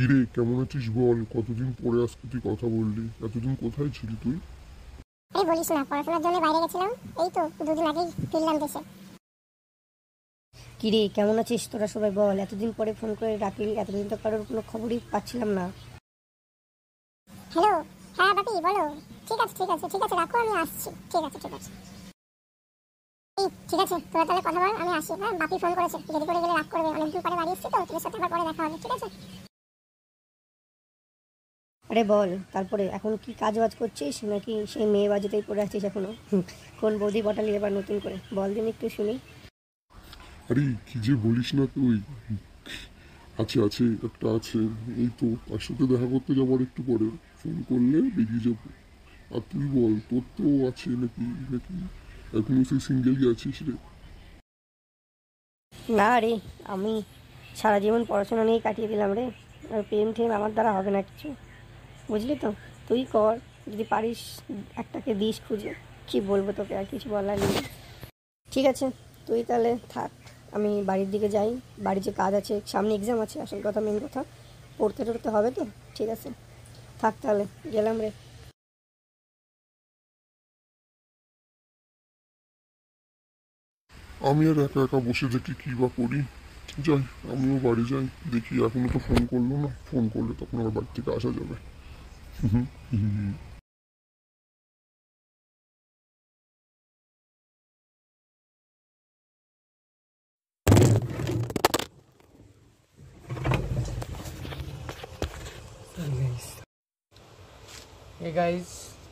কিরে, কেমন আছিস বল? কতদিন পরে আজকে তুই কথা বললি। এতদিন কোথায় ছিলি তুই? আরে বলিস না, পড়াশোনার জন্য বাইরে গেছিলাম। এই তো দুদিন আগেই ফিরলাম দেশে। কিরে কেমন আছিস তোরা সবাই বল, এতদিন পরে ফোন করে ডাকলি, এতদিন তো কারোর কোনো খবরই পাচ্ছিলাম না। হ্যালো। হ্যাঁ বাপি বলো। ঠিক আছে ঠিক আছে ঠিক আছে, রাখো, আমি আসছি। ঠিক আছে ঠিক আছে। এই ঠিক আছে, তোরা তাহলে কথা বল, আমি আসি। হ্যাঁ, বাপি ফোন করেছে, দেরি করে গেলে রাগ করবে। অনেকদিন পরে বাড়ি এসেছি তো, তোদের সাথে আবার পরে দেখা হবে, ঠিক আছে? আরে বল, তারপরে এখন কি কাজ বাজ করছিস নাকি সেই মেয়ে বাজেতেই পড়ে আছিস এখনো? কোন বৌদি পটালি এবার নতুন করে বল দিন একটু শুনি। আরে কি যে বলিস না তুই। আছে আছে, একটা আছে। এই তো তার সাথে দেখা করতে যাবার একটু পরে। ফোন করলে বেরিয়ে যাবো। আর তুই বল, তোর তো আছে নাকি নাকি এখনো সেই সিঙ্গেলই আছিস রে? না রে, আমি সারা জীবন পড়াশোনা নিয়েই কাটিয়ে দিলাম রে। আর প্রেম ঠেম আমার দ্বারা হবে না কিছু, বুঝলি তো। তুই কর, যদি পারিস একটাকে দিস খুঁজে। কি বলবো তোকে, আর কিছু বলার নেই। ঠিক আছে, তুই তাহলে থাক, আমি বাড়ির দিকে যাই। বাড়ির যে কাজ আছে, সামনে এক্সাম আছে, আসল কথা মেন কথা, পড়তে টড়তে হবে তো। ঠিক আছে, থাক তাহলে, গেলাম রে। আমি আর একা একা বসে থেকে কি বা করি। যাই, আমিও বাড়ি যাই। দেখি, এখনো তো ফোন করলো না। ফোন করলে তখন আবার বাড়ি থেকে আসা যাবে। হে গাইজ,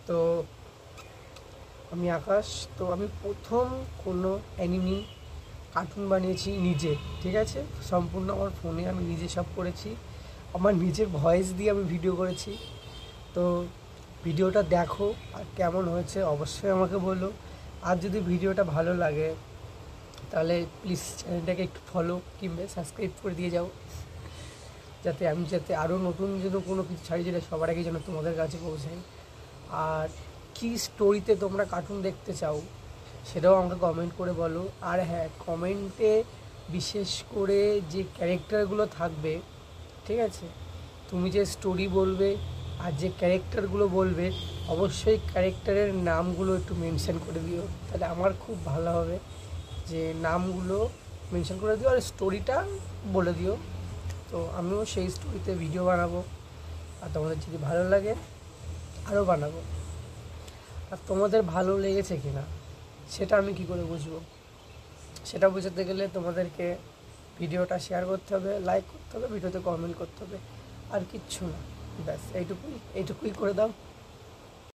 তো আমি আকাশ। তো আমি প্রথম কোনো অ্যানিমি কার্টুন বানিয়েছি নিজে, ঠিক আছে? সম্পূর্ণ আমার ফোনে আমি নিজে সব করেছি, আমার নিজের ভয়েস দিয়ে আমি ভিডিও করেছি। তো ভিডিওটা দেখো, আর কেমন হয়েছে অবশ্যই আমাকে বলো। আর যদি ভিডিওটা ভালো লাগে তাহলে প্লিজ চ্যানেলটাকে একটু ফলো কিংবা সাবস্ক্রাইব করে দিয়ে যাও, যাতে আমি আরও নতুন যেন কোনো কিছু ছাড়ি, যেটা সবার আগে যেন তোমাদের কাছে পৌঁছায়। আর কি স্টোরিতে তোমরা কার্টুন দেখতে চাও সেটাও আমাকে কমেন্ট করে বলো। আর হ্যাঁ, কমেন্টে বিশেষ করে যে ক্যারেক্টারগুলো থাকবে, ঠিক আছে, তুমি যে স্টোরি বলবে আর যে ক্যারেক্টারগুলো বলবে, অবশ্যই ক্যারেক্টারের নামগুলো একটু মেনশন করে দিও, তাহলে আমার খুব ভালো হবে। যে নামগুলো মেনশন করে দিও আর স্টোরিটা বলে দিও, তো আমিও সেই স্টোরিতে ভিডিও বানাবো। আর তোমাদের যদি ভালো লাগে আরও বানাবো। আর তোমাদের ভালো লেগেছে কি না সেটা আমি কি করে বুঝবো? সেটা বোঝাতে গেলে তোমাদেরকে ভিডিওটা শেয়ার করতে হবে, লাইক করতে হবে, ভিডিওতে কমেন্ট করতে হবে, আর কিচ্ছু না। ব্যাস এইটুকুই করে দাও।